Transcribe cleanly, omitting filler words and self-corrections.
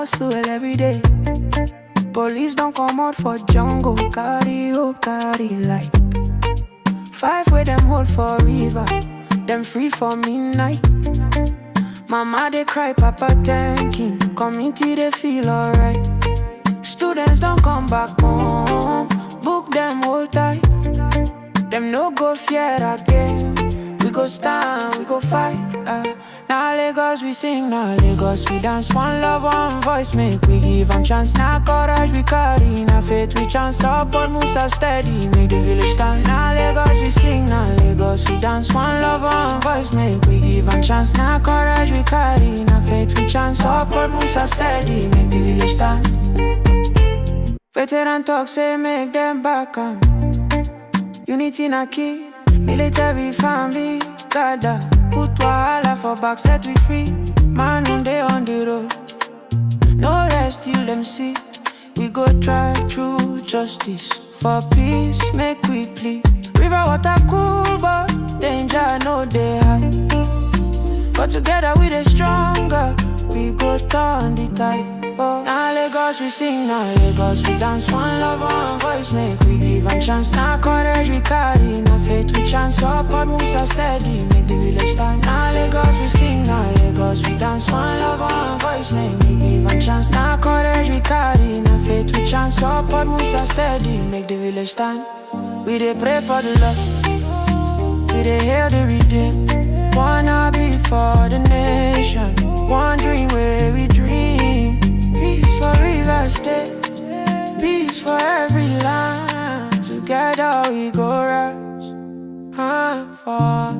hustle every day. Police don't come out for jungle, carry hope, carry light. 5 where them hold for river, them free for midnight. Mama they cry, papa thanking, community they feel alright. Students don't come back home, book them hold tight. Them no go fear again, we go stand, we go fight. Now Lagos we sing, now Lagos we dance. One love, one voice, make we give them chance. Now courage we carry, now faith we chant. Support Musa steady, make the village stand. Now Lagos we sing, now Lagos we dance. One love, one voice, make we give them chance. Now courage we carry, now faith we chant. Support Musa steady, make the village stand. Veteran talk say make them back up. Unity na key, military family gather. Put wahala for back, set we free. Man Moundhey on the road, no rest till them see. We go try true justice, for peace make we plea. River water cool but danger no dey high. But together we dey stronger, we go turn the tide. Oh, now Lagos we sing, now Lagos we dance. One love, one voice, make we give a chance. Now courage we carry, now faith we chant. Support Musa steady, make the village stand. Now Lagos we sing, now Lagos we dance. One love, one voice, make we give a chance. Now courage we carry, now faith we chant. Support Musa steady, make the village stand. We dey pray for the lost, we dey hail the redeemed. Wanna be for the nation, one dream where we dream. Peace for River State, peace for every land. Together we go rise, hand for